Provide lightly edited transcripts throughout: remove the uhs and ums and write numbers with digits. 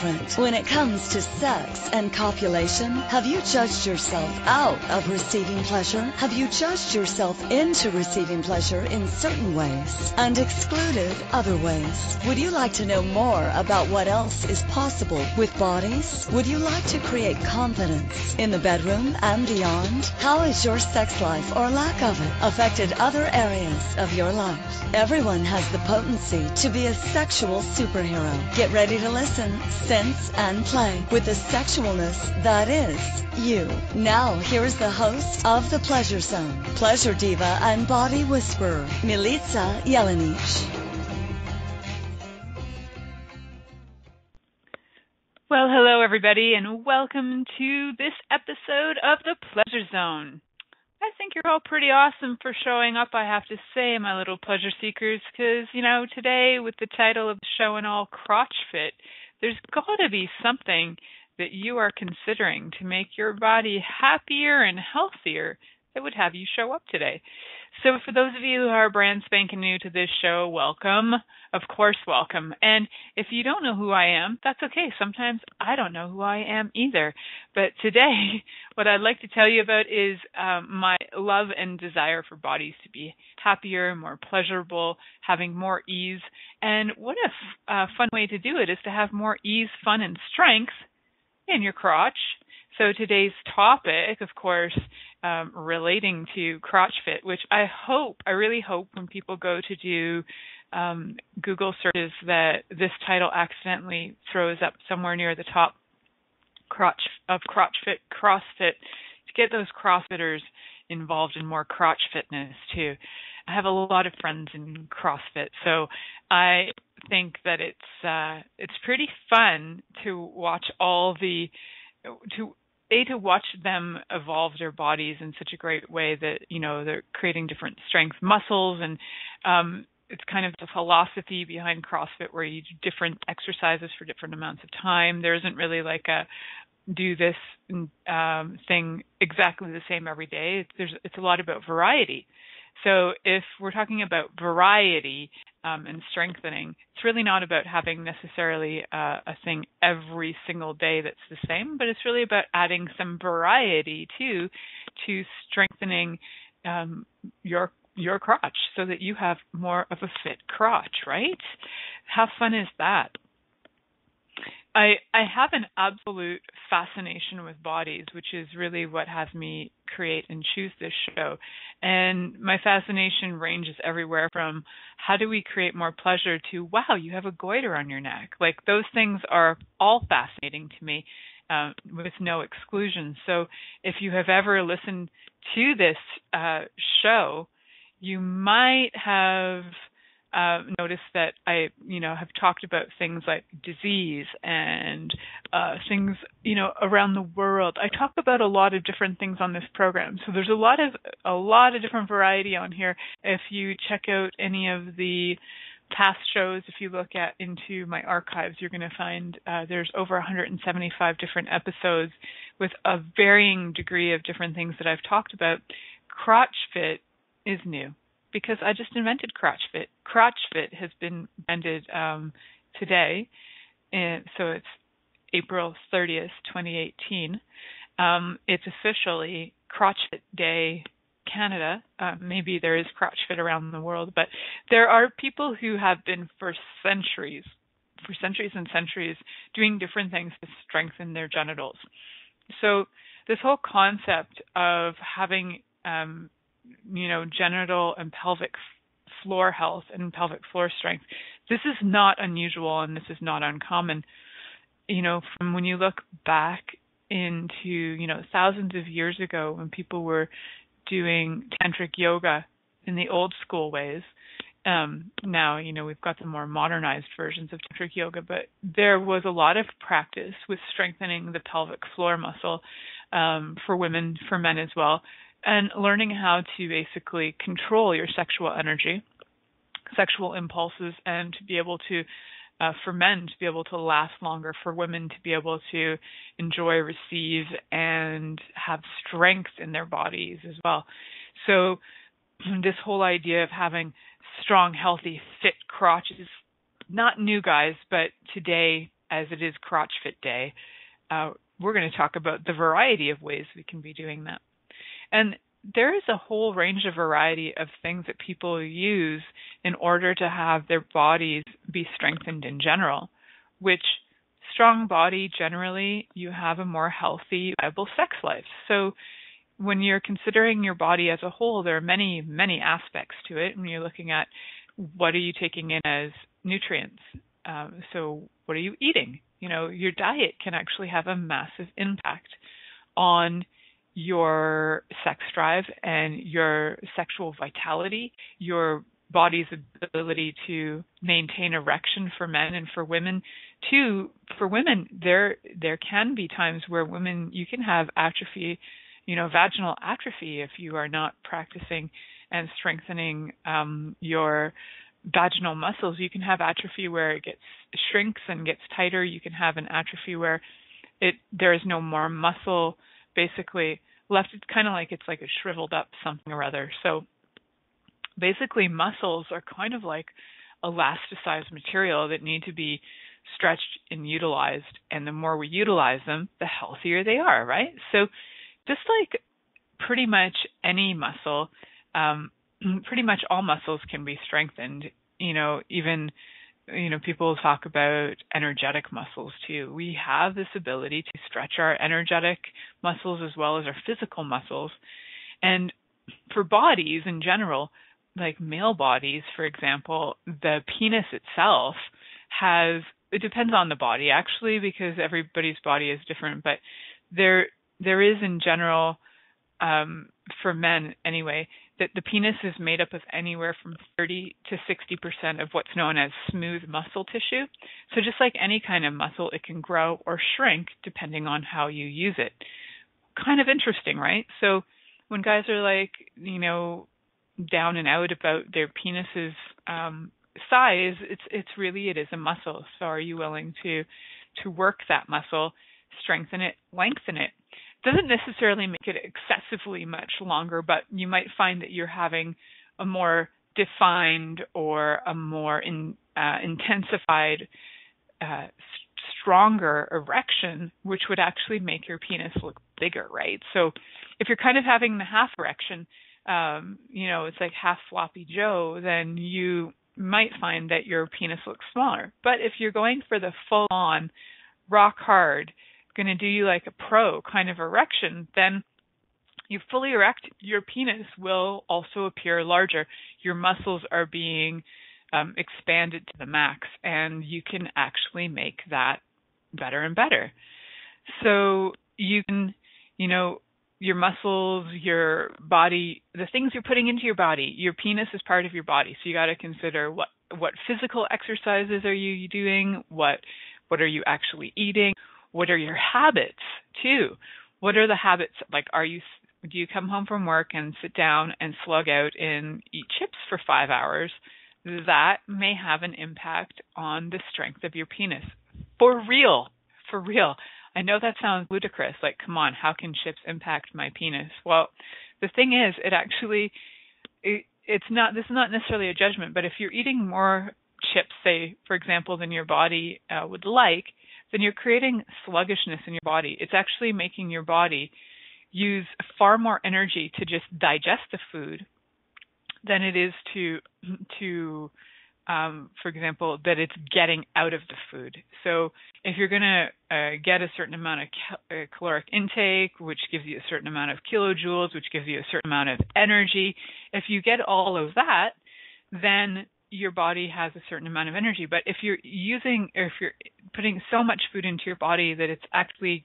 different when it comes to sex and copulation? Have you judged yourself out of receiving pleasure? Have you judged yourself into receiving pleasure in certain ways and excluded other ways? Would you like to know more about what else is possible with bodies? Would you like to create confidence in the bedroom and beyond? How has your sex life or lack of it affected other areas of your life? Everyone has the potency to be a sexual superhero. Get ready to listen, sense, and play with the sexualness that is you. Now, here's the host of The Pleasure Zone, pleasure diva and body whisperer, Milica Jelenic. Well, hello, everybody, and welcome to this episode of The Pleasure Zone. I think you're all pretty awesome for showing up, I have to say, my little pleasure seekers, because, today with the title of the show and all, CrotchFit, there's got to be something that you are considering to make your body happier and healthier that would have you show up today. So for those of you who are brand spanking new to this show, welcome. Of course, welcome. And if you don't know who I am, that's okay. Sometimes I don't know who I am either. But today, what I'd like to tell you about is my love and desire for bodies to be happier, more pleasurable, having more ease. And what a fun way to do it is to have more ease, fun, and strength in your crotch. So today's topic, of course, relating to CrotchFit, which I really hope when people go to do Google searches that this title accidentally throws up somewhere near the top of CrotchFit, CrossFit, to get those CrossFitters involved in more crotch fitness too. I have a lot of friends in CrossFit, so I think that it's pretty fun to watch to watch them evolve their bodies in such a great way that, they're creating different strength muscles, and it's kind of the philosophy behind CrossFit where you do different exercises for different amounts of time. There isn't really like a do this thing exactly the same every day. It's a lot about variety. So if we're talking about variety and strengthening, it's really not about having necessarily a thing every single day that's the same, but it's really about adding some variety to strengthening your crotch so that you have more of a fit crotch, right? How fun is that? I have an absolute fascination with bodies, which is really what has me create and choose this show. And my fascination ranges everywhere from how do we create more pleasure to, wow, you have a goiter on your neck. Like, those things are all fascinating to me with no exclusion. So if you have ever listened to this show, you might have noticed that I, have talked about things like disease and things, around the world. I talk about a lot of different things on this program. So there's a lot of different variety on here. If you check out any of the past shows, if you look into my archives, you're going to find there's over 175 different episodes with a varying degree of different things that I've talked about. CrotchFit is new, because I just invented CrotchFit. CrotchFit has been invented today, and so it's April 30th, 2018. It's officially CrotchFit Day Canada. Maybe there is CrotchFit around the world, but there are people who have been for centuries and centuries, doing different things to strengthen their genitals. So this whole concept of having genital and pelvic floor health and pelvic floor strength, this is not unusual and this is not uncommon. From when you look back into, thousands of years ago when people were doing tantric yoga in the old school ways. Now, we've got the more modernized versions of tantric yoga, but there was a lot of practice with strengthening the pelvic floor muscle for women, for men as well, and learning how to basically control your sexual energy, sexual impulses, and to be able to, for men to be able to last longer, for women to be able to enjoy, receive, and have strength in their bodies as well. So this whole idea of having strong, healthy, fit crotches, not new, guys, but today as it is CrotchFit Day, we're going to talk about the variety of ways we can be doing that. And there is a whole range of variety of things that people use in order to have their bodies be strengthened in general, which strong body, generally, you have a more healthy, viable sex life. So when you're considering your body as a whole, there are many, many aspects to it. When you're looking at what are you taking in as nutrients, so what are you eating? Your diet can actually have a massive impact on your sex drive and your sexual vitality, your body's ability to maintain erection for men and for women. Too, for women, there can be times where you can have atrophy, vaginal atrophy if you are not practicing and strengthening your vaginal muscles. You can have atrophy where it shrinks and gets tighter. You can have an atrophy where there is no more muscle basically left. It's kind of like it's like a shriveled up something or other. So basically muscles are kind of like elasticized material that need to be stretched and utilized. And the more we utilize them, the healthier they are, right? So just like pretty much any muscle, pretty much all muscles can be strengthened. Even people talk about energetic muscles too. We have this ability to stretch our energetic muscles as well as our physical muscles. And for bodies in general, like male bodies, for example, the penis itself it depends on the body actually, because everybody's body is different, but there is in general, for men anyway, that the penis is made up of anywhere from 30 to 60% of what's known as smooth muscle tissue. So just like any kind of muscle, it can grow or shrink depending on how you use it. Kind of interesting, right? So when guys are like, down and out about their penis's size, it is a muscle. So are you willing to work that muscle, strengthen it, lengthen it? Doesn't necessarily make it excessively much longer, but you might find that you're having a more defined or a more intensified, stronger erection, which would actually make your penis look bigger, right? So if you're kind of having the half erection, it's like half floppy Joe, then you might find that your penis looks smaller. But if you're going for the full-on, rock hard, going to do you like a pro kind of erection, then you fully erect, your penis will also appear larger. Your muscles are being expanded to the max, and you can actually make that better and better. So you can, your muscles, your body, the things you're putting into your body, your penis is part of your body. So you got to consider what physical exercises are you doing? What are you actually eating? What are your habits too? What are the habits? Like, do you come home from work and sit down and slug out and eat chips for 5 hours? That may have an impact on the strength of your penis. For real. I know that sounds ludicrous. Like, come on, how can chips impact my penis? Well, the thing is, it's not. This is not necessarily a judgment, but if you're eating more chips, say, for example, than your body would like, then you're creating sluggishness in your body. It's actually making your body use far more energy to just digest the food than it is to for example, that it's getting out of the food. So if you're going to get a certain amount of caloric intake, which gives you a certain amount of kilojoules, which gives you a certain amount of energy, if you get all of that, then your body has a certain amount of energy. But if you're putting so much food into your body that it's actually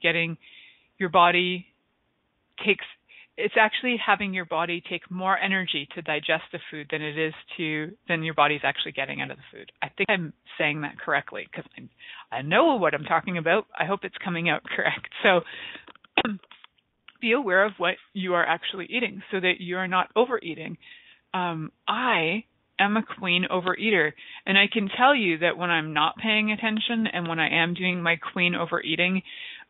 it's actually having your body take more energy to digest the food than your body's actually getting out of the food. I think I'm saying that correctly because I know what I'm talking about. I hope it's coming out correct. So be aware of what you are actually eating so that you're not overeating. I am a queen overeater, and I can tell you that when I'm not paying attention and when I am doing my queen overeating,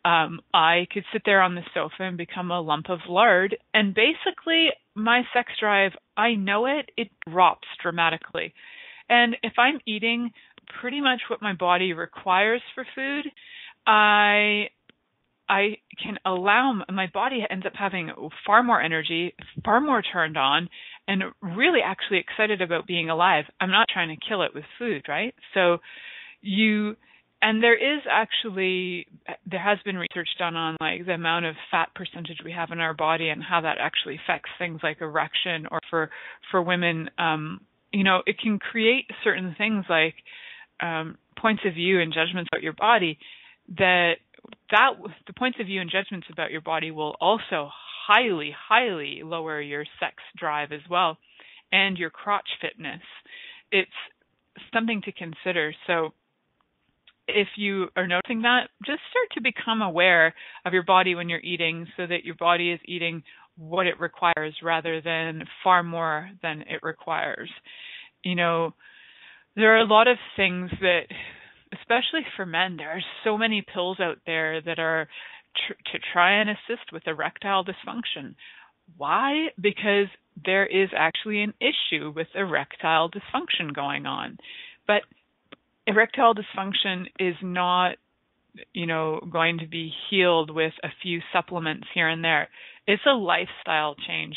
I could sit there on the sofa and become a lump of lard, and basically my sex drive, I know it drops dramatically. And if I'm eating pretty much what my body requires for food, I can allow, my body ends up having far more energy, far more turned on, and really actually excited about being alive. I'm not trying to kill it with food, right? So and there has been research done on like the amount of fat percentage we have in our body and how that actually affects things like erection, or for women, it can create certain things like points of view and judgments about your body that the points of view and judgments about your body will also highly, highly lower your sex drive as well, and your crotch fitness. It's something to consider. So if you are noticing that, just start to become aware of your body when you're eating, so that your body is eating what it requires rather than far more than it requires. There are a lot of things that, especially for men, there are so many pills out there that are to try and assist with erectile dysfunction. Why? Because there is actually an issue with erectile dysfunction going on. But erectile dysfunction is not, going to be healed with a few supplements here and there. It's a lifestyle change.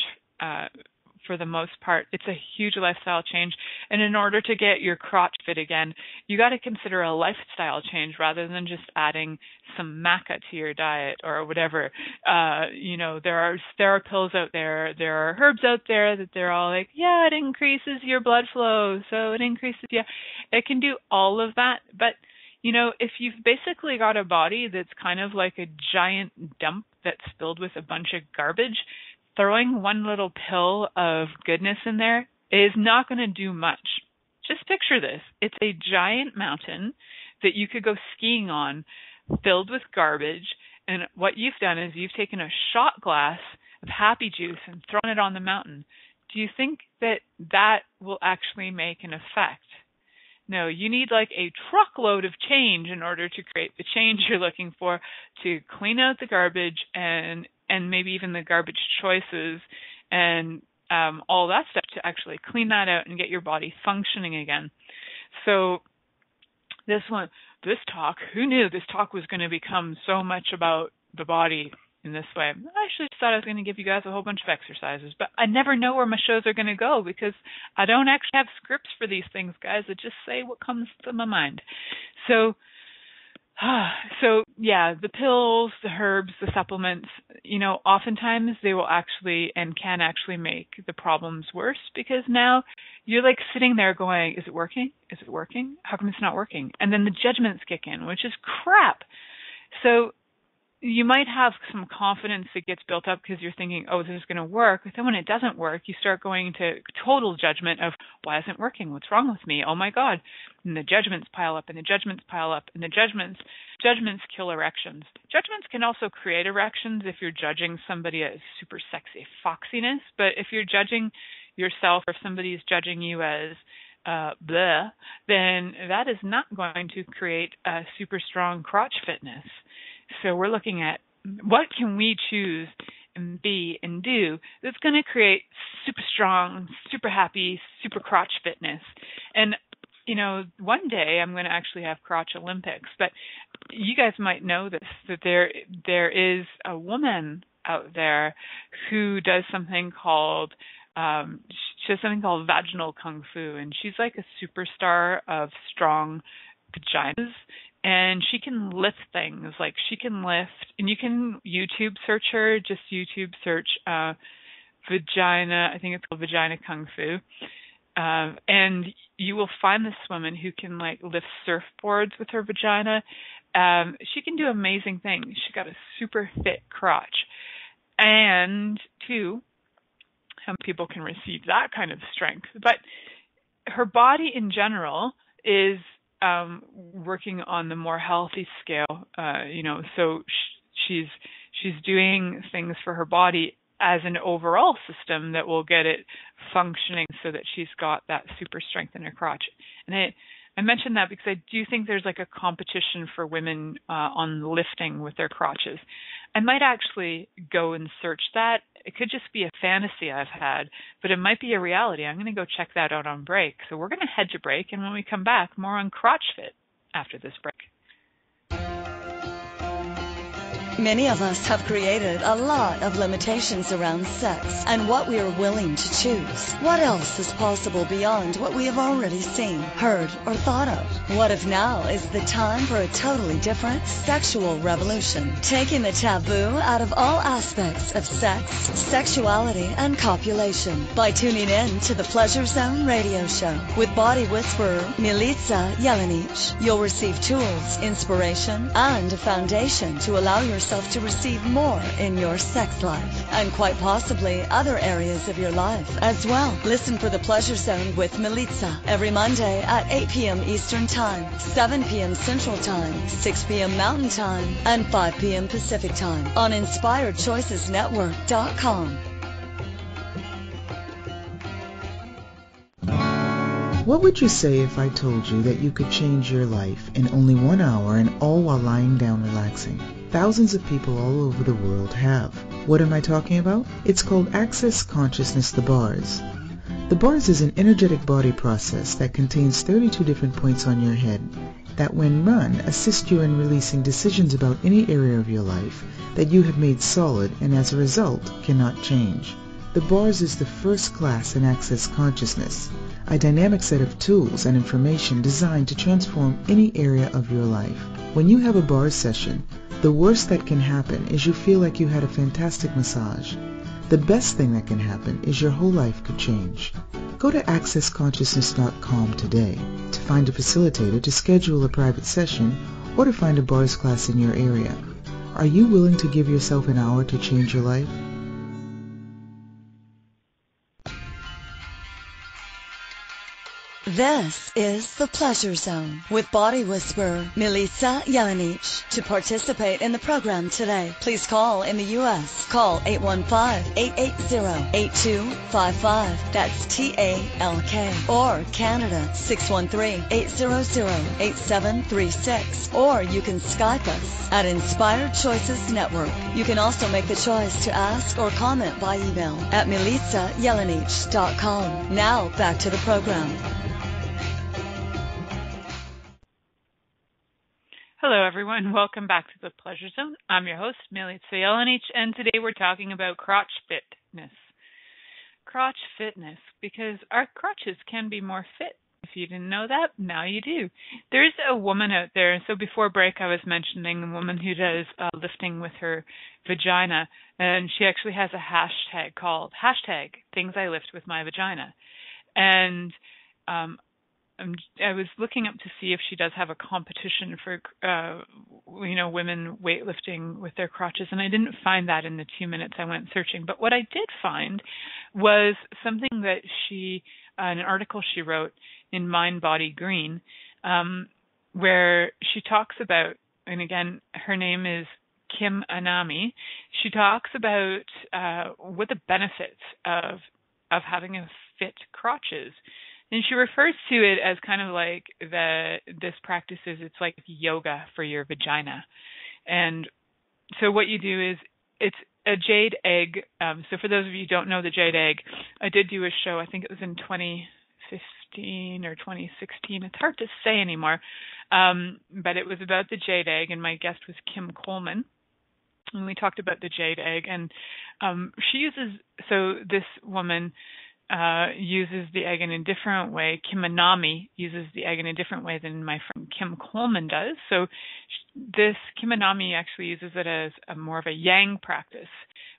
For the most part, it's a huge lifestyle change. And in order to get your crotch fit again, you got to consider a lifestyle change rather than just adding some maca to your diet or whatever. There are pills out there, there are herbs out there that they're all like, yeah, it increases your blood flow, so it increases, it can do all of that. But if you've basically got a body that's kind of like a giant dump that's filled with a bunch of garbage, throwing one little pill of goodness in there is not going to do much. Just picture this. It's a giant mountain that you could go skiing on, filled with garbage, and what you've done is you've taken a shot glass of happy juice and thrown it on the mountain. Do you think that will actually make an effect? No, you need like a truckload of change in order to create the change you're looking for, to clean out the garbage and maybe even the garbage choices and all that stuff, to actually clean that out and get your body functioning again. So this talk, who knew this talk was going to become so much about the body in this way? I actually just thought I was going to give you guys a whole bunch of exercises, but I never know where my shows are going to go because I don't actually have scripts for these things, guys. I just say what comes to my mind. So yeah, the pills, the herbs, the supplements, oftentimes they will actually and can actually make the problems worse, because now you're like sitting there going, is it working? Is it working? How come it's not working? And then the judgments kick in, which is crap. So you might have some confidence that gets built up because you're thinking, oh, this is going to work. But then when it doesn't work, you start going to total judgment of, why isn't it working? What's wrong with me? Oh, my God. And the judgments pile up and the judgments pile up and the judgments kill erections. Judgments can also create erections if you're judging somebody as super sexy foxiness. But if you're judging yourself, or if somebody's judging you as blah, then that is not going to create a super strong crotch fitness. So we're looking at what can we choose and be and do that's going to create super strong, super happy, super crotch fitness. And, one day I'm going to actually have crotch Olympics, but you guys might know this, that there is a woman out there who does something called vaginal kung fu, and she's like a superstar of strong vaginas. And she can lift things, like she can lift, and you can YouTube search her, just YouTube search vagina, I think it's called Vagina Kung Fu. And you will find this woman who can like lift surfboards with her vagina. She can do amazing things. She's got a super fit crotch. And two, how many people can receive that kind of strength? But her body in general is working on the more healthy scale, so she's doing things for her body as an overall system that will get it functioning so that she's got that super strength in her crotch. And I mentioned that because I do think there's like a competition for women on lifting with their crotches. I might actually go and search that It could just be a fantasy I've had, but it might be a reality. I'm going to go check that out on break. So we're going to head to break, and when we come back, more on CrotchFit after this break. Many of us have created a lot of limitations around sex and what we are willing to choose. What else is possible beyond what we have already seen, heard, or thought of? What if now is the time for a totally different sexual revolution, taking the taboo out of all aspects of sex, sexuality, and copulation by tuning in to the Pleasure Zone radio show with body whisperer Milica Jelenic. You'll receive tools, inspiration, and a foundation to allow yourself to receive more in your sex life and quite possibly other areas of your life as well. Listen for the Pleasure Zone with Milica every Monday at 8 p.m. Eastern Time, 7 p.m. Central Time, 6 p.m. Mountain Time, and 5 p.m. Pacific Time on InspiredChoicesNetwork.com. What would you say if I told you that you could change your life in only 1 hour and all while lying down relaxing? Thousands of people all over the world have. What am I talking about? It's called Access Consciousness, the bars. The bars is an energetic body process that contains 32 different points on your head that when run assist you in releasing decisions about any area of your life that you have made solid and as a result cannot change. The bars is the first class in Access Consciousness, a dynamic set of tools and information designed to transform any area of your life. When you have a bars session, the worst that can happen is you feel like you had a fantastic massage. The best thing that can happen is your whole life could change. Go to accessconsciousness.com today to find a facilitator to schedule a private session or to find a bars class in your area. Are you willing to give yourself an hour to change your life? This is the Pleasure Zone with body whisperer Milica Jelenic. To participate in the program today, please call in the U.S. Call 815-880-8255. That's TALK. Or Canada 613-800-8736. Or you can Skype us at Inspired Choices Network. You can also make the choice to ask or comment by email at milicajelenic.com. Now back to the program. Hello, everyone. Welcome back to the Pleasure Zone. I'm your host, Milica Jelenic, and today we're talking about crotch fitness. Crotch fitness, because our crotches can be more fit. If you didn't know that, now you do. There's a woman out there, so before break I was mentioning a woman who does lifting with her vagina, and she actually has a hashtag called #Things I Lift with My Vagina. And I was looking up to see if she does have a competition for, women weightlifting with their crotches, and I didn't find that in the 2 minutes I went searching. But what I did find was something that an article she wrote in Mind, Body, Green, where she talks about, and again, her name is Kim Anami. She talks about what the benefits of having a fit crotch is. And she refers to it as kind of like this practice is, it's like yoga for your vagina. And so what you do is, it's a jade egg. So for those of you who don't know the jade egg, I did do a show, I think it was in 2015 or 2016. It's hard to say anymore. But it was about the jade egg, and my guest was Kim Coleman. And we talked about the jade egg. And this woman uses the egg in a different way. Kim Anami uses the egg in a different way than my friend Kim Coleman does. So this Kim Anami actually uses it as more of a yang practice,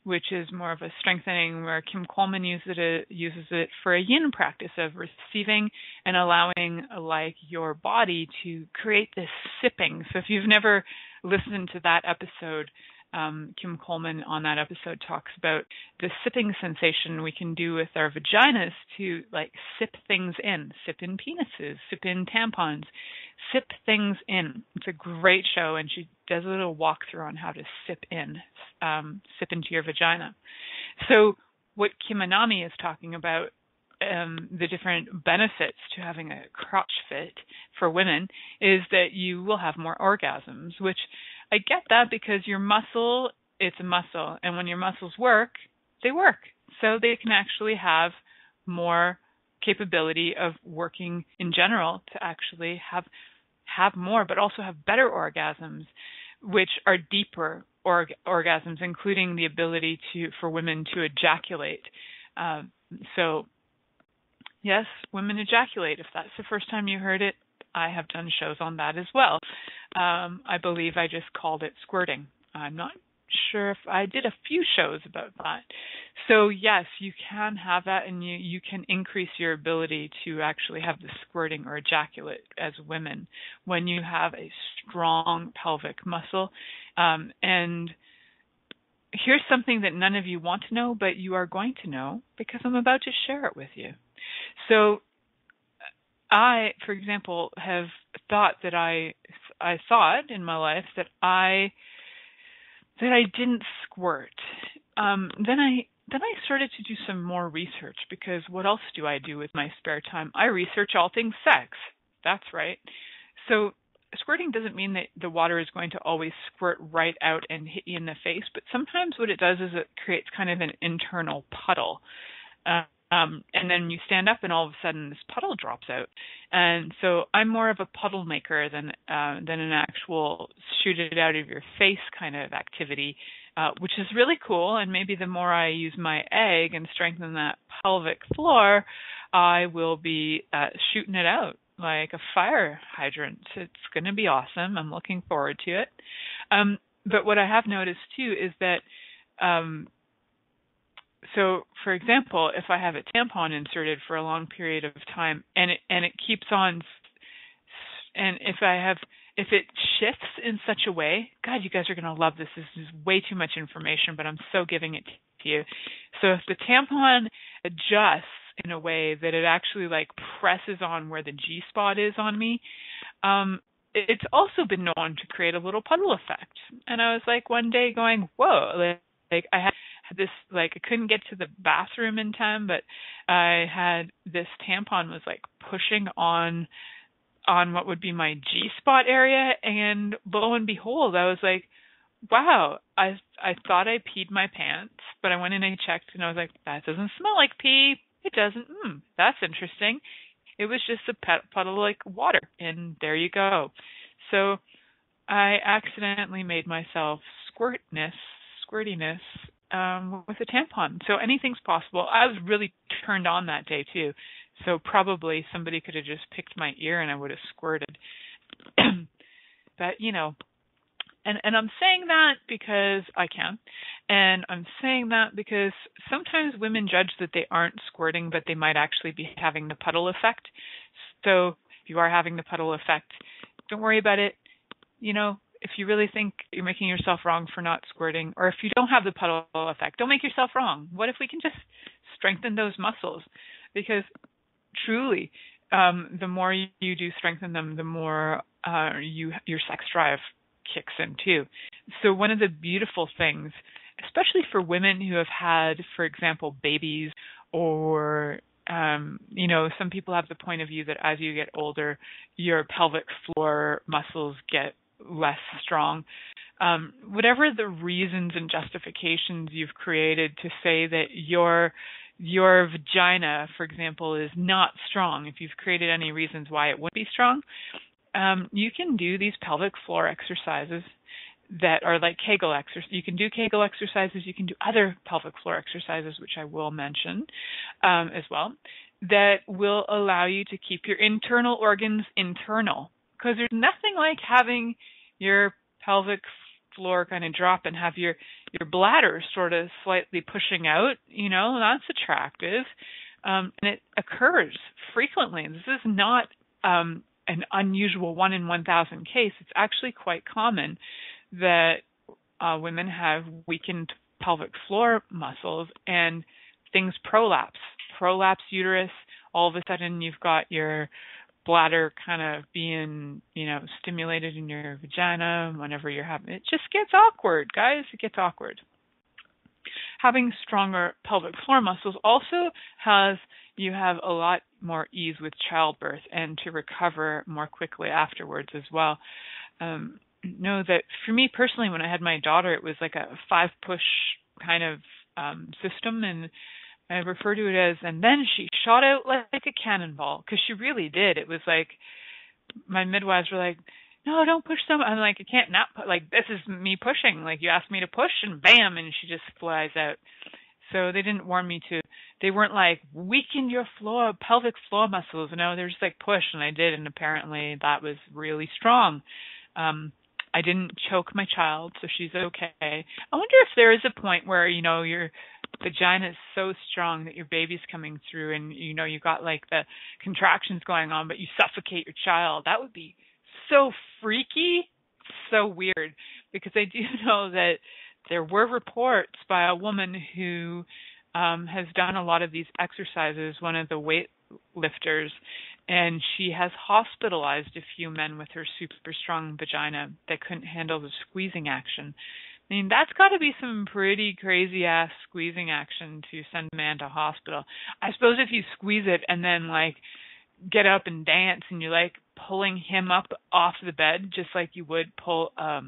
which is more of a strengthening, where Kim Coleman uses it for a yin practice of receiving and allowing like your body to create this sipping. So if you've never listened to that episode, Kim Coleman on that episode talks about the sipping sensation we can do with our vaginas to like sip things in, sip in penises, sip in tampons, sip things in. It's a great show, and she does a little walkthrough on how to sip into your vagina. So what Kim Anami is talking about, the different benefits to having a crotch fit for women, is that you will have more orgasms, which I get that, because your muscle, it's a muscle, and when your muscles work, they work. So they can actually have more capability of working in general to actually have more, but also have better orgasms, which are deeper orgasms, including the ability for women to ejaculate. So yes, women ejaculate. If that's the first time you heard it, I have done shows on that as well. I believe I just called it squirting. I'm not sure if I did a few shows about that. So yes, you can have that, and you can increase your ability to actually have the squirting or ejaculate as women when you have a strong pelvic muscle. And here's something that none of you want to know, but you are going to know because I'm about to share it with you. So I, for example, have thought that I thought in my life that I didn't squirt. Then I started to do some more research, because what else do I do with my spare time? I research all things sex. That's right. So squirting doesn't mean that the water is going to always squirt right out and hit you in the face, but sometimes what it does is it creates kind of an internal puddle. And then you stand up and all of a sudden this puddle drops out. And so I'm more of a puddle maker than an actual shoot it out of your face kind of activity, which is really cool. And maybe the more I use my egg and strengthen that pelvic floor, I will be shooting it out like a fire hydrant. It's going to be awesome. I'm looking forward to it. But what I have noticed too is that so, for example, if I have a tampon inserted for a long period of time and it keeps on, and if it shifts in such a way, God, you guys are going to love this. This is way too much information, but I'm so giving it to you. So if the tampon adjusts in a way that it actually like presses on where the G spot is on me, it's also been known to create a little puddle effect. And I was like one day going, whoa, like I had this, like I couldn't get to the bathroom in time, but I had this tampon was like pushing on what would be my G-spot area, and lo and behold, I was like, wow, I thought I peed my pants, but I went in and I checked, and I was like, that doesn't smell like pee. It doesn't. That's interesting. It was just a puddle like water, and there you go. So I accidentally made myself squirtiness with a tampon. So anything's possible. I was really turned on that day too. So probably somebody could have just picked my ear and I would have squirted. But, you know, and I'm saying that because I can. And I'm saying that because sometimes women judge that they aren't squirting, but they might actually be having the puddle effect. So if you are having the puddle effect, don't worry about it. You know, if you really think you're making yourself wrong for not squirting, or if you don't have the puddle effect, don't make yourself wrong. What if we can just strengthen those muscles? Because truly, the more you do strengthen them, the more your sex drive kicks in too. So one of the beautiful things, especially for women who have had, for example, babies, or you know, some people have the point of view that as you get older, your pelvic floor muscles get less strong. Whatever the reasons and justifications you've created to say that your vagina, for example, is not strong, if you've created any reasons why it wouldn't be strong, you can do these pelvic floor exercises that are like Kegel exercises. You can do Kegel exercises. You can do other pelvic floor exercises, which I will mention as well, that will allow you to keep your internal organs internal. Because there's nothing like having your pelvic floor kind of drop and have your bladder sort of slightly pushing out. You know, that's attractive. And it occurs frequently. This is not an unusual 1 in 1,000 case. It's actually quite common that women have weakened pelvic floor muscles and things prolapse uterus. All of a sudden you've got your bladder kind of being, you know, stimulated in your vagina whenever you're having it. Just gets awkward, guys. It gets awkward. Having stronger pelvic floor muscles also you have a lot more ease with childbirth and to recover more quickly afterwards as well. Know that for me personally, when I had my daughter, it was like a 5-push kind of system, and I refer to it as, and then she shot out like a cannonball, because she really did. It was like, my midwives were like, no, don't push so much. I'm like, I can't not put, like, this is me pushing. Like, you asked me to push, and bam, and she just flies out. So they didn't warn me to, they weren't like, weaken your pelvic floor muscles. No, they're just like, push, and I did, and apparently that was really strong. I didn't choke my child, so she's okay. I wonder if there is a point where, your vagina is so strong that your baby's coming through and, you got like the contractions going on, but you suffocate your child. That would be so freaky, so weird, because I do know that there were reports by a woman who has done a lot of these exercises, one of the weightlifters, and she has hospitalized a few men with her super strong vagina that couldn't handle the squeezing action. I mean, that's got to be some pretty crazy-ass squeezing action to send a man to hospital. I suppose if you squeeze it and then, like, get up and dance and you're, like, pulling him up off the bed just like you would pull a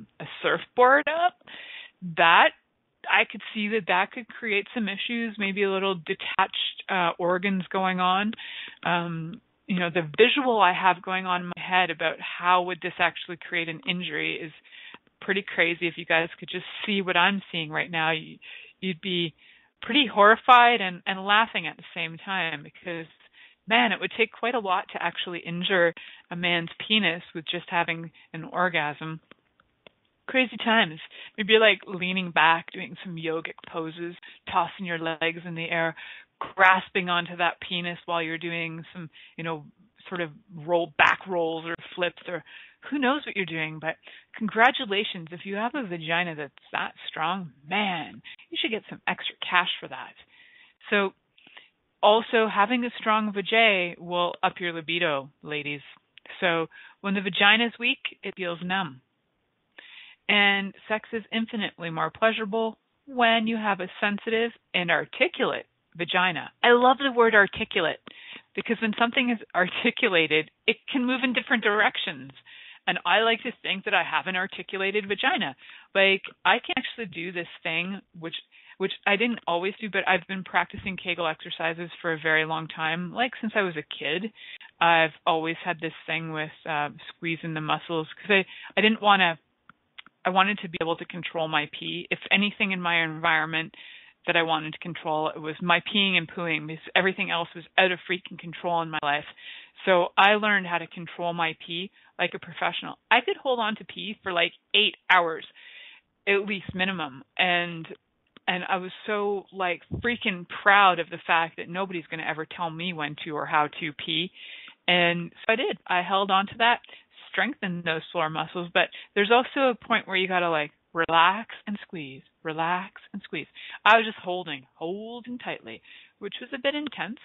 surfboard up, that I could see that could create some issues, maybe a little detached organs going on. The visual I have going on in my head about how would this actually create an injury is pretty crazy. If you guys could just see what I'm seeing right now, you'd be pretty horrified and laughing at the same time, because, man, it would take quite a lot to actually injure a man's penis with just having an orgasm. Crazy times. Maybe you're like leaning back, doing some yogic poses, tossing your legs in the air, grasping onto that penis while you're doing some, sort of back rolls or flips, or who knows what you're doing. But congratulations, if you have a vagina that's that strong, man, you should get some extra cash for that. So also, having a strong vajay will up your libido, ladies. So when the vagina is weak, it feels numb. And sex is infinitely more pleasurable when you have a sensitive and articulate vagina. I love the word articulate, because when something is articulated, it can move in different directions. And I like to think that I have an articulated vagina. Like, I can actually do this thing, which I didn't always do, but I've been practicing Kegel exercises for a very long time, like since I was a kid. I've always had this thing with squeezing the muscles, because I wanted to be able to control my pee. If anything in my environment that I wanted to control, it was my peeing and pooing, because everything else was out of freaking control in my life. So I learned how to control my pee like a professional. I could hold on to pee for like 8 hours, at least minimum. And I was so like freaking proud of the fact that nobody's going to ever tell me when to or how to pee. And so I did. I held on to that, strengthen those floor muscles, but there's also a point where you got to like relax and squeeze, relax and squeeze. I was just holding tightly, which was a bit intense,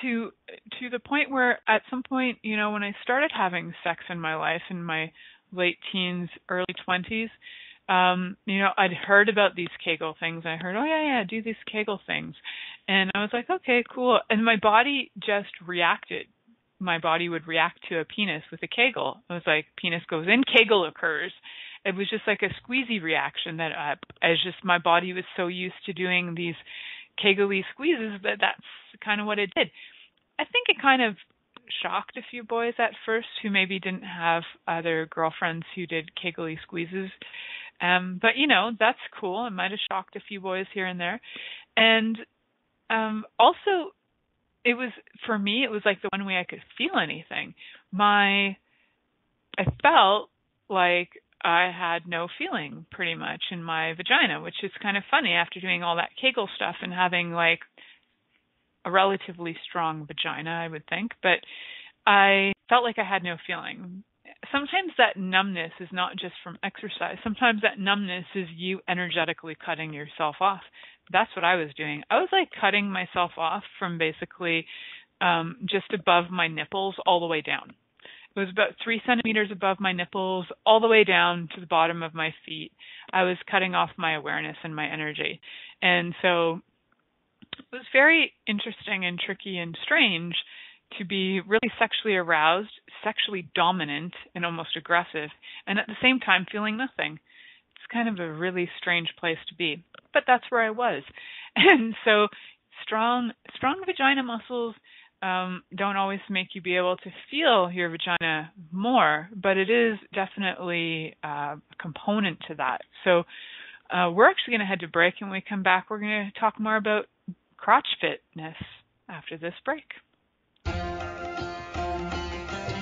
to the point where at some point, when I started having sex in my life in my late teens, early 20s, I'd heard about these Kegel things. I heard, oh yeah, do these Kegel things. And I was like, okay, cool. And my body just reacted. My body would react to a penis with a Kegel. It was like, penis goes in, Kegel occurs. It was just like a squeezy reaction that my body was so used to doing these Kegel-y squeezes that's kind of what it did. I think it kind of shocked a few boys at first who maybe didn't have other girlfriends who did Kegel-y squeezes. But, that's cool. It might have shocked a few boys here and there. And also, for me, it was like the one way I could feel anything. I felt like I had no feeling pretty much in my vagina, which is kind of funny after doing all that Kegel stuff and having like a relatively strong vagina, I would think. But I felt like I had no feeling. Sometimes that numbness is not just from exercise. Sometimes that numbness is you energetically cutting yourself off. That's what I was doing. I was like cutting myself off from basically just above my nipples all the way down. It was about 3 centimeters above my nipples all the way down to the bottom of my feet. I was cutting off my awareness and my energy. And so it was very interesting and tricky and strange to be really sexually aroused, sexually dominant, and almost aggressive, and at the same time feeling nothing. It's kind of a really strange place to be. but that's where I was. And so strong vagina muscles don't always make you be able to feel your vagina more, but it is definitely a component to that. So we're actually going to head to break, and when we come back, we're going to talk more about crotch fitness after this break.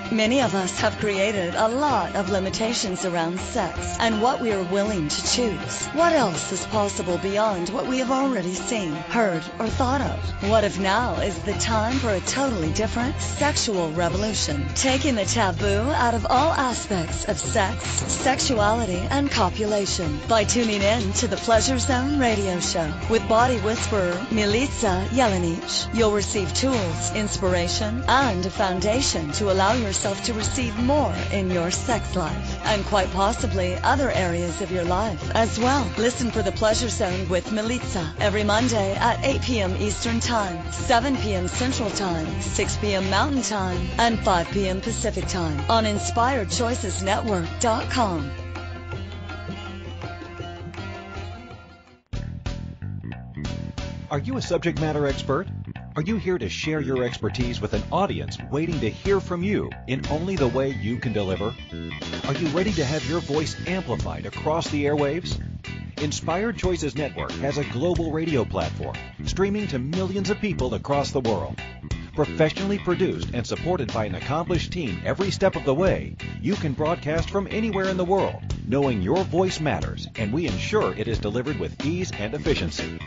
Many of us have created a lot of limitations around sex and what we are willing to choose. What else is possible beyond what we have already seen, heard, or thought of? What if now is the time for a totally different sexual revolution, taking the taboo out of all aspects of sex, sexuality, and copulation by tuning in to the Pleasure Zone radio show with body whisperer Milica Jelenic. You'll receive tools, inspiration, and a foundation to allow yourself to receive more in your sex life and quite possibly other areas of your life as well. Listen for the Pleasure Zone with Milica every Monday at 8 p.m. Eastern Time, 7 p.m. Central Time, 6 p.m. Mountain Time, and 5 p.m. Pacific Time on InspiredChoicesNetwork.com. Are you a subject matter expert? Are you here to share your expertise with an audience waiting to hear from you in only the way you can deliver? Are you ready to have your voice amplified across the airwaves? Inspired Choices Network has a global radio platform streaming to millions of people across the world. Professionally produced and supported by an accomplished team every step of the way, you can broadcast from anywhere in the world, knowing your voice matters, and we ensure it is delivered with ease and efficiency.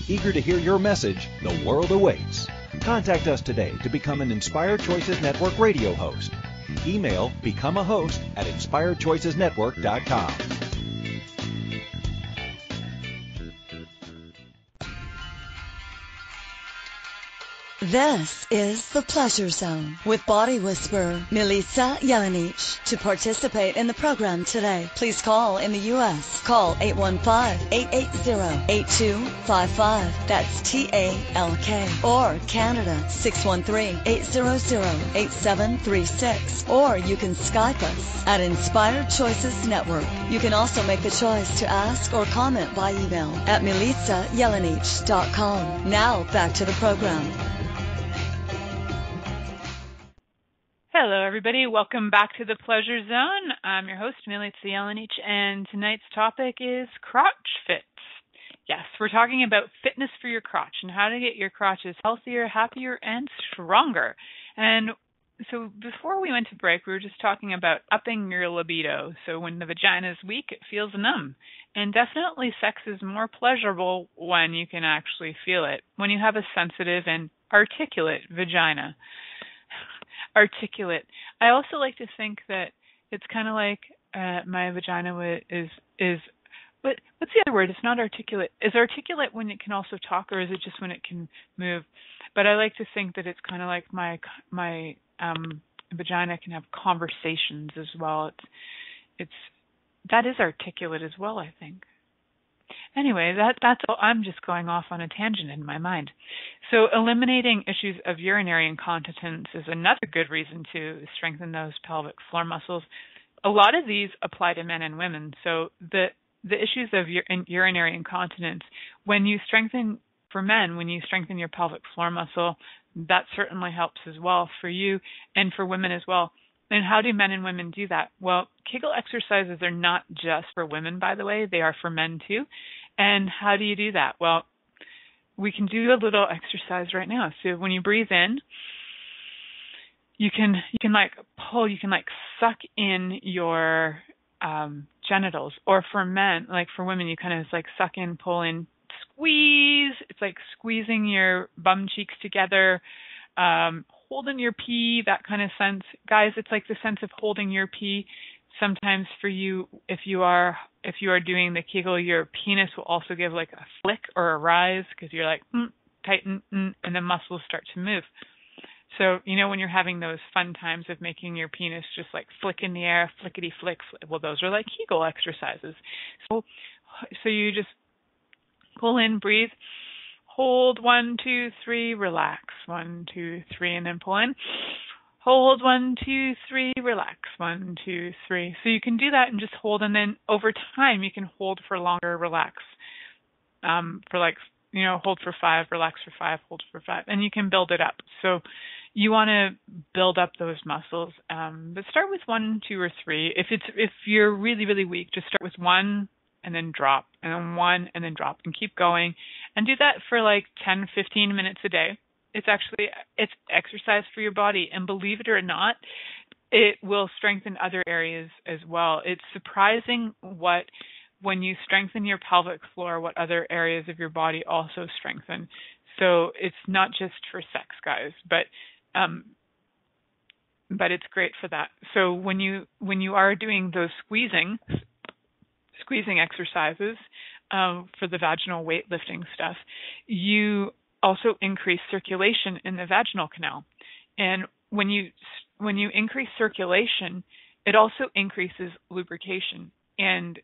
Eager to hear your message, the world awaits. Contact us today to become an Inspired Choices Network radio host. Email becomeahost@inspiredchoicesnetwork.com. This is the Pleasure Zone with body whisperer Milica Jelenic. To participate in the program today, please call in the U.S. Call 815-880-8255. That's TALK. Or Canada 613-800-8736. Or you can Skype us at Inspired Choices Network. You can also make the choice to ask or comment by email at milicajelenic.com. Now back to the program. Hello, everybody. Welcome back to the Pleasure Zone. I'm your host, Milica Jelenic, and tonight's topic is CrotchFit. Yes, we're talking about fitness for your crotch and how to get your crotches healthier, happier, and stronger. And so before we went to break, we were just talking about upping your libido. So when the vagina is weak, it feels numb. And definitely sex is more pleasurable when you can actually feel it, when you have a sensitive and articulate vagina. Articulate. I also like to think that it's kind of like my vagina is but what's the other word? It's not articulate. Is articulate when it can also talk, or is it just when it can move? But I like to think that it's kind of like my vagina can have conversations as well. That is articulate as well, I think. Anyway, that's all. I'm just going off on a tangent in my mind. So eliminating issues of urinary incontinence is another good reason to strengthen those pelvic floor muscles. A lot of these apply to men and women. So the issues of urinary incontinence, when you strengthen your pelvic floor muscle, that certainly helps as well for you and for women as well. And how do men and women do that? Well, Kegel exercises are not just for women, by the way. They are for men too. And how do you do that? Well, we can do a little exercise right now. So when you breathe in, you can like pull, you can like suck in your genitals. Or for men, like for women, you kind of like suck in, pull in, squeeze. It's like squeezing your bum cheeks together. Holding your pee, that kind of sense. Guys, it's like the sense of holding your pee. Sometimes for you, if you are doing the Kegel, your penis will also give like a flick or a rise because you're like, tighten, and the muscles start to move. So, when you're having those fun times of making your penis just like flick in the air, flickety flick, well, those are like Kegel exercises. So you just pull in, breathe. Hold 1, 2, 3, relax. 1, 2, 3, and then pull in. Hold 1, 2, 3, relax. 1, 2, 3. So you can do that and just hold, and then over time you can hold for longer, relax. for like, hold for 5, relax for 5, hold for 5, and you can build it up. So you want to build up those muscles, but start with 1, 2, or 3. If you're really, really weak, just start with 1 and then drop, and then 1 and then drop, and keep going, and do that for like 10, 15 minutes a day. It's exercise for your body, and believe it or not, it will strengthen other areas as well. It's surprising when you strengthen your pelvic floor, what other areas of your body also strengthen. So it's not just for sex, guys, but it's great for that. So when you are doing those squeezing exercises for the vaginal weightlifting stuff, you also increase circulation in the vaginal canal. And when you increase circulation, it also increases lubrication, and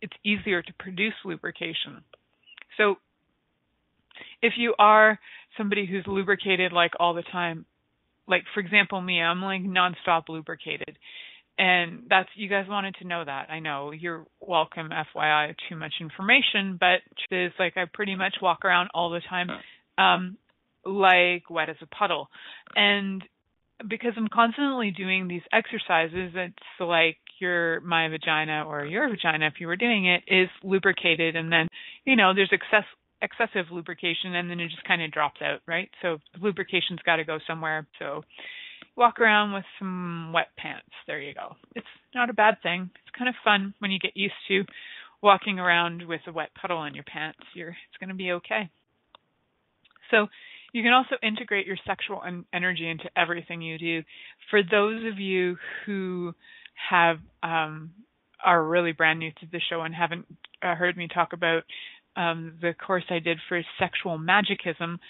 it's easier to produce lubrication. So if you are somebody who's lubricated like all the time, like for example me, I'm like nonstop lubricated, and that's, you guys wanted to know that. I know, you're welcome. FYI, too much information, but it is like I pretty much walk around all the time like wet as a puddle. And because I'm constantly doing these exercises, it's like my vagina, or your vagina, if you were doing it, is lubricated, and then, there's excessive lubrication, and then it just kind of drops out, right? So lubrication's got to go somewhere. So walk around with some wet pants. There you go. It's not a bad thing. It's kind of fun when you get used to walking around with a wet puddle in your pants. It's going to be okay. So you can also integrate your sexual energy into everything you do. For those of you who are really brand new to the show and haven't heard me talk about the course I did for sexual magicism,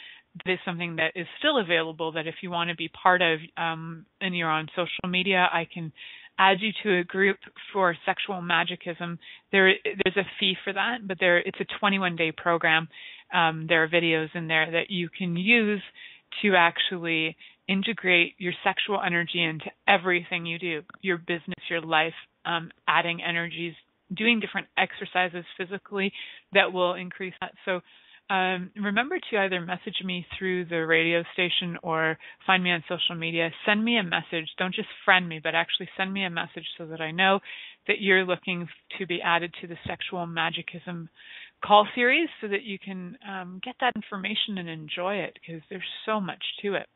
that is something that is still available, that if you want to be part of and you're on social media, I can add you to a group for sexual magicism. There's a fee for that, but it's a 21-day program. There are videos in there that you can use to actually integrate your sexual energy into everything you do, your business, your life, adding energies, doing different exercises physically that will increase that. So remember to either message me through the radio station or find me on social media. Send me a message. Don't just friend me, but actually send me a message so that I know that you're looking to be added to the Sexual Magicism call series, so that you can get that information and enjoy it, because there's so much to it.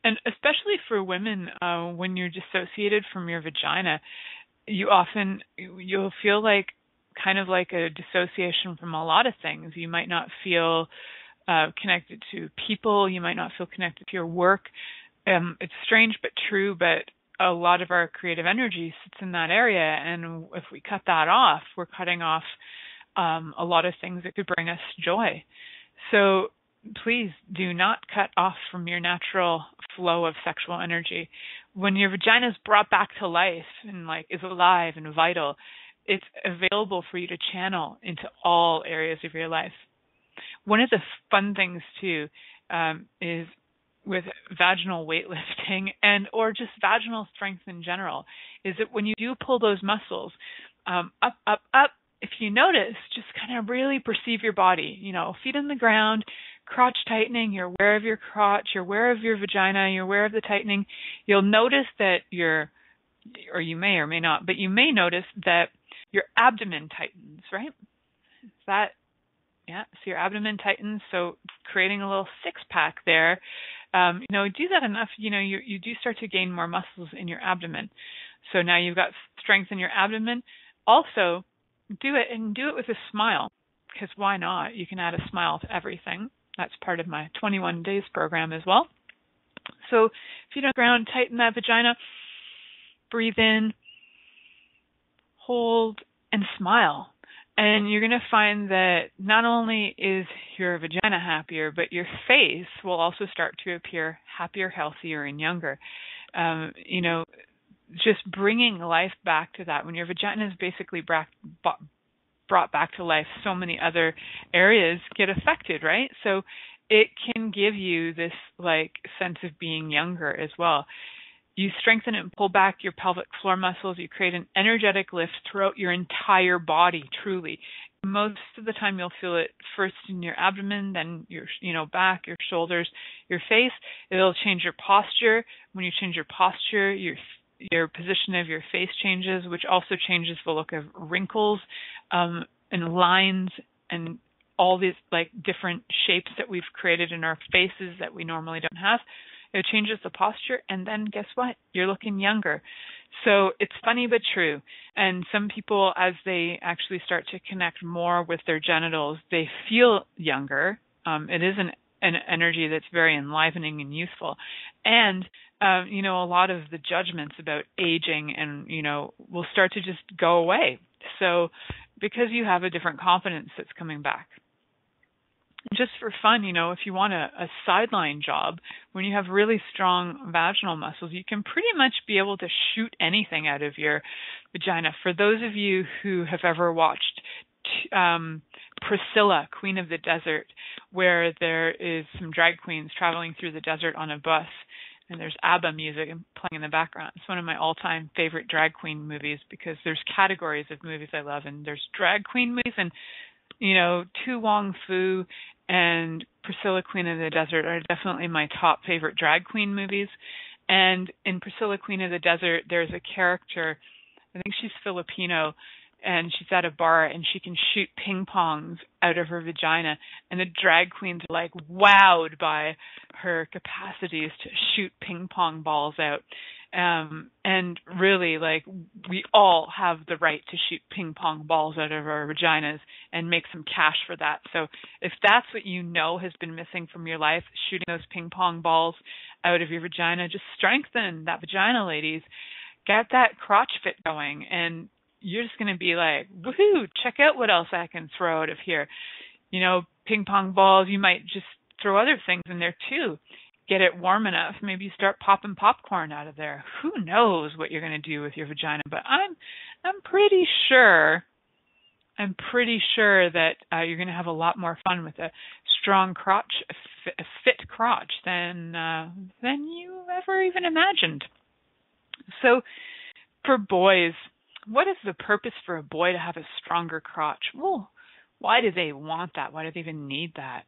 And especially for women, when you're dissociated from your vagina, you'll feel like kind of like a dissociation from a lot of things. You might not feel connected to people. You might not feel connected to your work. It's strange but true, but a lot of our creative energy sits in that area. And if we cut that off, we're cutting off a lot of things that could bring us joy. So please do not cut off from your natural flow of sexual energy. When your vagina is brought back to life and like is alive and vital, it's available for you to channel into all areas of your life. One of the fun things too is with vaginal weightlifting or just vaginal strength in general, is that when you do pull those muscles up, up, up, if you notice, just kind of really perceive your body, feet on the ground, crotch tightening, you're aware of your crotch, you're aware of your vagina, you're aware of the tightening. You'll notice that or you may or may not, but you may notice that your abdomen tightens, right? So your abdomen tightens, so creating a little six-pack there. Do that enough, you do start to gain more muscles in your abdomen. So now you've got strength in your abdomen. Also, do it with a smile, because why not? You can add a smile to everything. That's part of my 21 days program as well. So feet on the ground, tighten that vagina, breathe in, hold, and smile. And you're going to find that not only is your vagina happier, but your face will also start to appear happier, healthier, and younger. Just bringing life back to that. When your vagina is basically brought back to life, so many other areas get affected, right? So it can give you this sense of being younger as well. You strengthen and pull back your pelvic floor muscles. You create an energetic lift throughout your entire body, truly. most of the time you'll feel it first in your abdomen, then your back, your shoulders, your face. It'll change your posture. When you change your posture, your position of your face changes, which also changes the look of wrinkles and lines and all these like different shapes that we've created in our faces that we normally don't have. It changes the posture, and then guess what? You're looking younger. So it's funny but true. And some people, as they actually start to connect more with their genitals, they feel younger. It is an energy that's very enlivening and youthful. And, a lot of the judgments about aging and, will start to just go away. So because you have a different confidence that's coming back. Just for fun, if you want a sideline job, when you have really strong vaginal muscles, you can pretty much be able to shoot anything out of your vagina. For those of you who have ever watched Priscilla, Queen of the Desert, where there is some drag queens traveling through the desert on a bus, and there's ABBA music playing in the background. It's one of my all-time favorite drag queen movies because there's categories of movies I love, and there's drag queen movies, and Tu Wong Fu and Priscilla, Queen of the Desert are definitely my top favorite drag queen movies. And in Priscilla, Queen of the Desert, there's a character, I think she's Filipino, and she's at a bar and she can shoot ping pongs out of her vagina. And the drag queens are like wowed by her capacities to shoot ping pong balls out. And really, like, we all have the right to shoot ping pong balls out of our vaginas and make some cash for that. So if that's what has been missing from your life, shooting those ping pong balls out of your vagina, just strengthen that vagina, ladies. Get that CrotchFit going, and you're just going to be like, woohoo, check out what else I can throw out of here. Ping pong balls, you might just throw other things in there too. Get it warm enough. Maybe you start popping popcorn out of there. Who knows what you're going to do with your vagina? But I'm pretty sure that you're going to have a lot more fun with a strong crotch, a fit crotch than you ever even imagined. So, for boys, what is the purpose for a boy to have a stronger crotch? Well, why do they want that? Why do they even need that?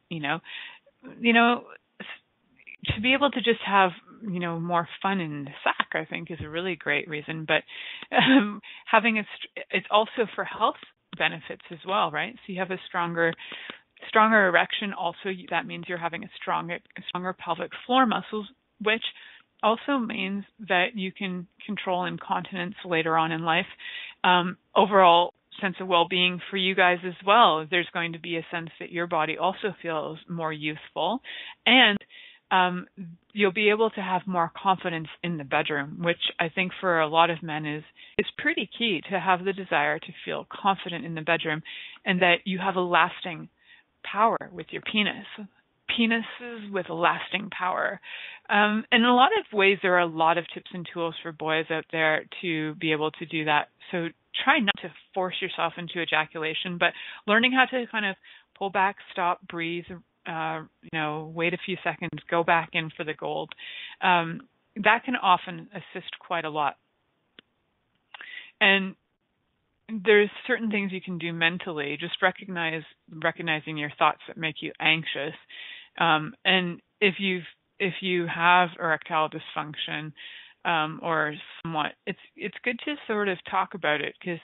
To be able to just have, more fun in the sack, I think, is a really great reason. But it's also for health benefits as well, right? So you have a stronger erection. Also, that means you're having a stronger pelvic floor muscles, which also means that you can control incontinence later on in life. Overall sense of well-being for you guys as well. There's going to be a sense that your body also feels more youthful, and you'll be able to have more confidence in the bedroom, which I think for a lot of men is pretty key, to have the desire to feel confident in the bedroom and that you have a lasting power with your penis. Penises with lasting power. And in a lot of ways, there are a lot of tips and tools for boys out there to be able to do that. So try not to force yourself into ejaculation, but learning how to kind of pull back, stop, breathe, wait a few seconds, go back in for the gold. That can often assist quite a lot. And there's certain things you can do mentally, just recognizing your thoughts that make you anxious. And if you have erectile dysfunction, or somewhat, it's good to sort of talk about it, because,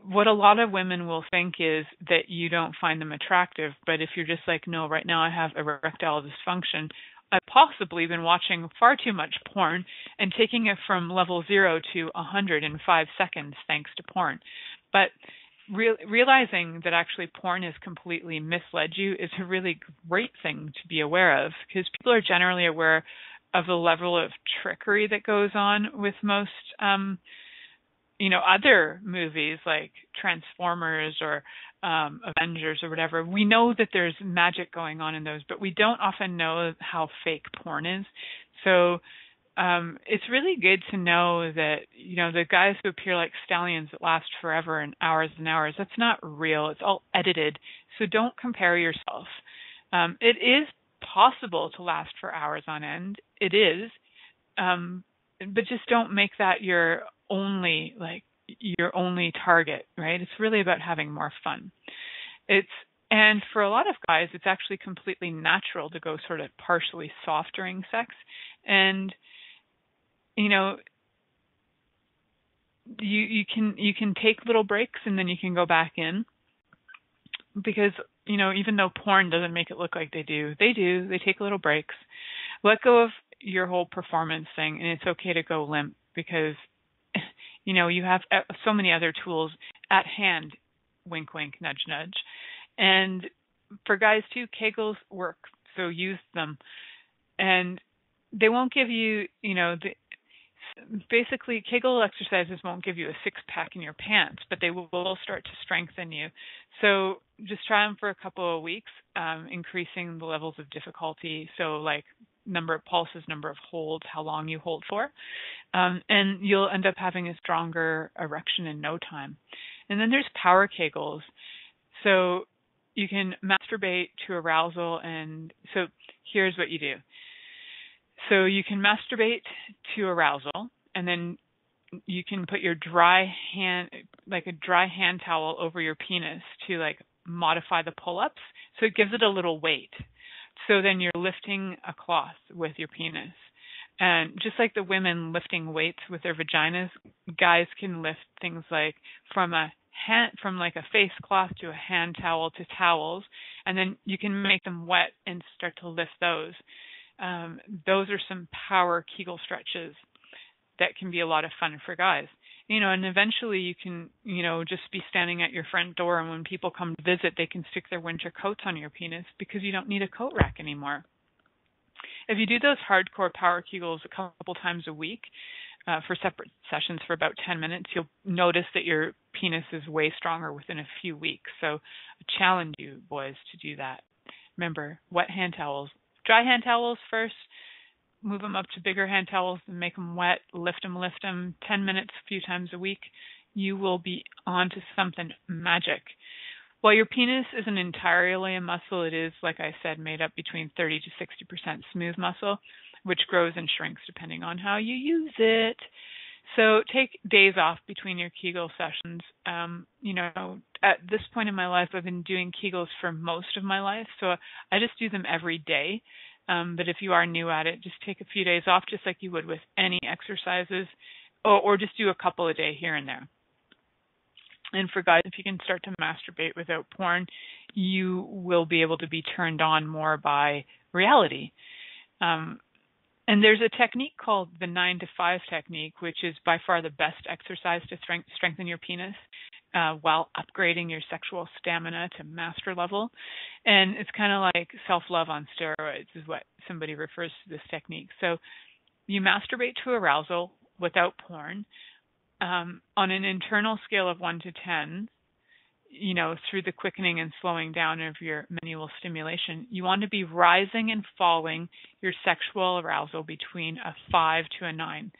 what a lot of women will think is that you don't find them attractive. But if you're just like, no, right now I have erectile dysfunction, I've possibly been watching far too much porn and taking it from level 0 to 100 in 5 seconds thanks to porn. But realizing that actually porn has completely misled you is a really great thing to be aware of, because people are generally aware of the level of trickery that goes on with most other movies like Transformers or Avengers or whatever. We know that there's magic going on in those, but we don't often know how fake porn is. So it's really good to know that, the guys who appear like stallions that last forever and hours, that's not real. It's all edited. So don't compare yourself. It is possible to last for hours on end. It is. But just don't make that your only your only target, right? It's really about having more fun. And for a lot of guys, it's actually completely natural to go sort of partially soft during sex. And, you know, you can take little breaks and then you can go back in, because, you know, even though porn doesn't make it look like they do. They take little breaks. Let go of your whole performance thing, and it's okay to go limp, because, you know, you have so many other tools at hand. Wink, wink, nudge, nudge. And for guys too, Kegels work, so use them. And they won't give you, you know, basically Kegel exercises won't give you a six-pack in your pants, but they will start to strengthen you. So just try them for a couple of weeks, increasing the levels of difficulty. So like number of pulses, number of holds, how long you hold for. And you'll end up having a stronger erection in no time. And then there's power Kegels. So you can masturbate to arousal. And so here's what you do. So you can masturbate to arousal, and then you can put your dry hand towel over your penis to like modify the pull-ups. So it gives it a little weight. So then you're lifting a cloth with your penis. And just like the women lifting weights with their vaginas, guys can lift things like from like a face cloth to a hand towel to towels, and then you can make them wet and start to lift those. Those are some power Kegel stretches that can be a lot of fun for guys. You know, and eventually you can, you know, just be standing at your front door, and when people come to visit, they can stick their winter coats on your penis because you don't need a coat rack anymore. If you do those hardcore power Kegels a couple times a week for separate sessions for about 10 minutes, you'll notice that your penis is way stronger within a few weeks. So I challenge you, boys, to do that. Remember, wet hand towels. Dry hand towels first, move them up to bigger hand towels and make them wet, lift them, 10 minutes a few times a week. You will be on to something magic. While your penis isn't entirely a muscle, it is, like I said, made up between 30 to 60% smooth muscle, which grows and shrinks depending on how you use it. So take days off between your Kegel sessions. You know, at this point in my life, I've been doing Kegels for most of my life, so I just do them every day. But if you are new at it, just take a few days off, just like you would with any exercises, or just do a couple a day here and there. And for guys, if you can start to masturbate without porn, you will be able to be turned on more by reality. And there's a technique called the 9 to 5 technique, which is by far the best exercise to strengthen your penis while upgrading your sexual stamina to master level. And it's kind of like self-love on steroids is what somebody refers to this technique. So you masturbate to arousal without porn on an internal scale of 1 to 10. You know, through the quickening and slowing down of your manual stimulation, you want to be rising and falling your sexual arousal between a 5 to a 9.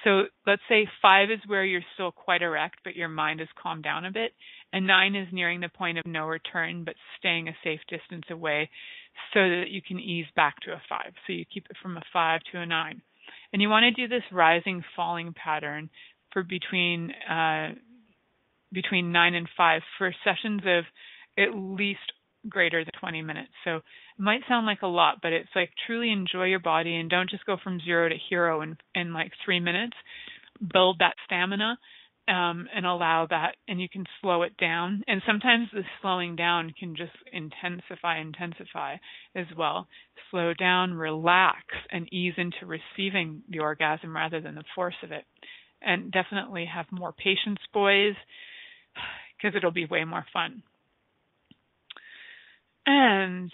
So let's say 5 is where you're still quite erect, but your mind has calmed down a bit. And 9 is nearing the point of no return, but staying a safe distance away so that you can ease back to a 5. So you keep it from a 5 to a 9. And you want to do this rising, falling pattern for between 9 and 5 for sessions of at least greater than 20 minutes. So it might sound like a lot, but it's like truly enjoy your body and don't just go from 0 to hero in like 3 minutes. Build that stamina and allow that, and you can slow it down. And sometimes the slowing down can just intensify as well. Slow down, relax, and ease into receiving the orgasm rather than the force of it. And definitely have more patience, boys, because it'll be way more fun. And,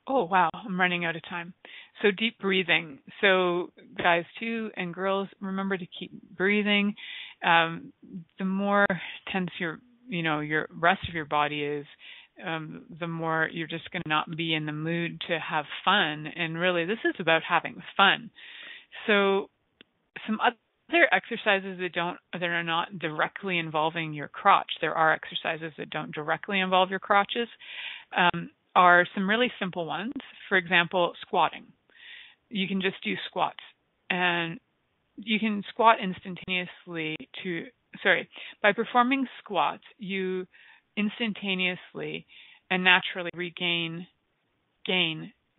oh, wow, I'm running out of time. So deep breathing. So guys, too, and girls, remember to keep breathing. The more tense your rest of your body is, the more you're just going to not be in the mood to have fun. And really, this is about having fun. So some other exercises that are not directly involving your crotch. There are exercises that don't directly involve your crotches. Are some really simple ones. For example, squatting. You can just do squats, and you can squat instantaneously to by performing squats, you instantaneously and naturally gain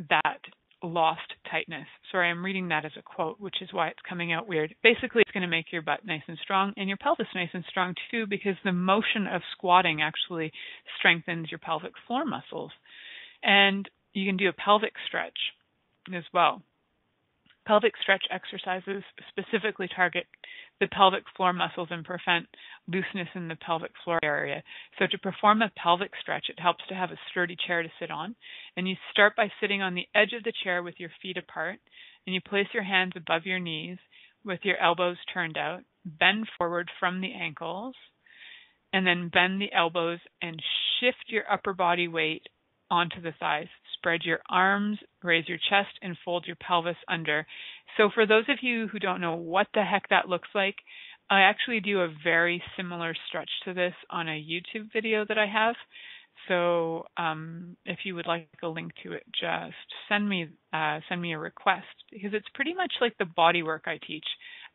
that lost tightness. Sorry, I'm reading that as a quote, which is why it's coming out weird. Basically, it's going to make your butt nice and strong and your pelvis nice and strong too, because the motion of squatting actually strengthens your pelvic floor muscles. And you can do a pelvic stretch as well. Pelvic stretch exercises specifically target the pelvic floor muscles and prevent looseness in the pelvic floor area. So to perform a pelvic stretch, it helps to have a sturdy chair to sit on. And you start by sitting on the edge of the chair with your feet apart, and you place your hands above your knees with your elbows turned out. Bend forward from the ankles, and then bend the elbows and shift your upper body weight onto the thighs. Spread your arms, raise your chest, and fold your pelvis under. So for those of you who don't know what the heck that looks like, I actually do a very similar stretch to this on a YouTube video that I have. So if you would like a link to it, just send me a request, because it's pretty much like the body work I teach.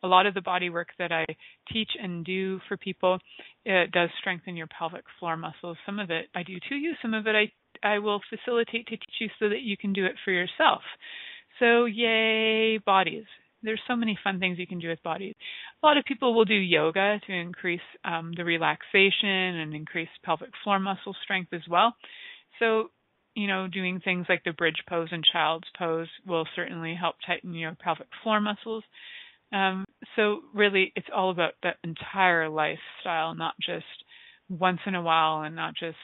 A lot of the body work that I teach and do for people, it does strengthen your pelvic floor muscles. Some of it I do to you, some of it I will facilitate to teach you so that you can do it for yourself. So yay, bodies. There's so many fun things you can do with bodies. A lot of people will do yoga to increase the relaxation and increase pelvic floor muscle strength as well. So, doing things like the bridge pose and child's pose will certainly help tighten your pelvic floor muscles. So really, it's all about the entire lifestyle, not just once in a while and not just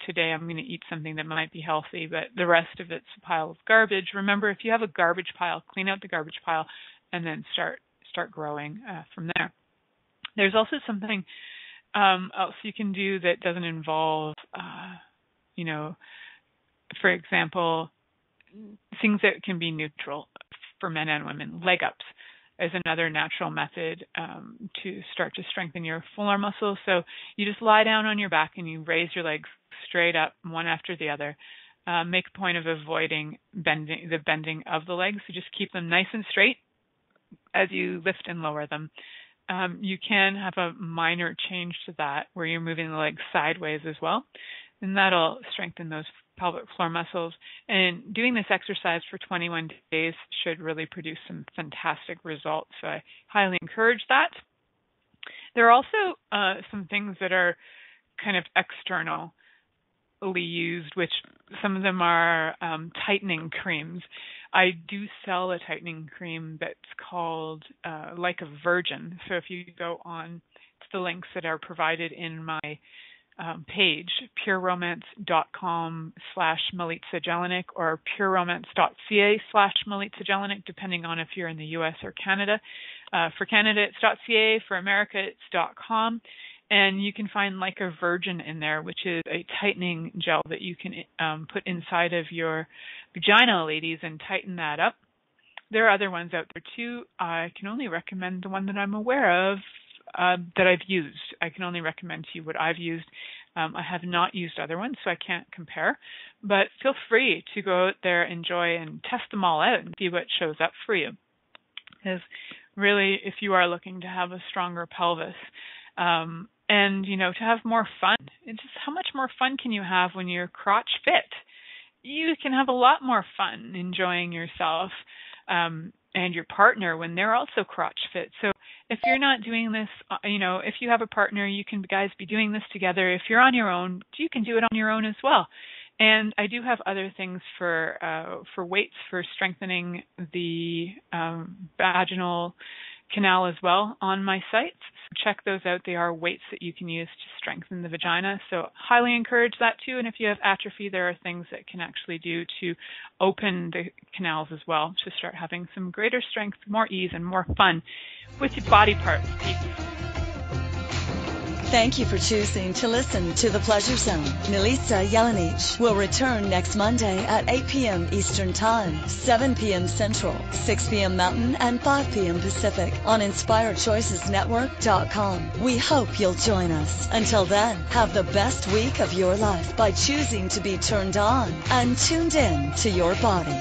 today I'm going to eat something that might be healthy, but the rest of it's a pile of garbage. Remember, if you have a garbage pile, clean out the garbage pile and then start growing from there. There's also something else you can do that doesn't involve, for example, things that can be neutral for men and women. Leg ups is another natural method to start to strengthen your floor muscles. So you just lie down on your back and you raise your legs straight up, one after the other. Make a point of avoiding the bending of the legs. So just keep them nice and straight as you lift and lower them. You can have a minor change to that where you're moving the legs sideways as well, and that'll strengthen those pelvic floor muscles. And doing this exercise for 21 days should really produce some fantastic results. So I highly encourage that. There are also some things that are kind of externally used, which some of them are tightening creams. I do sell a tightening cream that's called Like a Virgin. So if you go on to the links that are provided in my page, pureromance.com/Milica Jelenic or pureromance.ca/Milica Jelenic, depending on if you're in the U.S. or Canada. For Canada, it's .ca. For America, it's .com. And you can find Like a Virgin in there, which is a tightening gel that you can put inside of your vagina, ladies, and tighten that up. There are other ones out there too. I can only recommend the one that I'm aware of that I've used. I can only recommend to you what I've used. I have not used other ones, so I can't compare. But feel free to go out there, enjoy, and test them all out and see what shows up for you. Because really, if you are looking to have a stronger pelvis, and, to have more fun, it's just how much more fun can you have when you're crotch fit? You can have a lot more fun enjoying yourself and your partner when they're also crotch fit. So if you're not doing this, if you have a partner, you can guys be doing this together. If you're on your own, you can do it on your own as well. And I do have other things for weights for strengthening the vaginal canal as well on my site. So check those out. They are weights that you can use to strengthen the vagina. So highly encourage that too. And if you have atrophy, there are things that can actually do to open the canals as well to start having some greater strength, more ease, and more fun with your body parts. Thank you for choosing to listen to The Pleasure Zone. Milica Jelenic will return next Monday at 8 p.m. Eastern Time, 7 p.m. Central, 6 p.m. Mountain, and 5 p.m. Pacific on InspiredChoicesNetwork.com. We hope you'll join us. Until then, have the best week of your life by choosing to be turned on and tuned in to your body.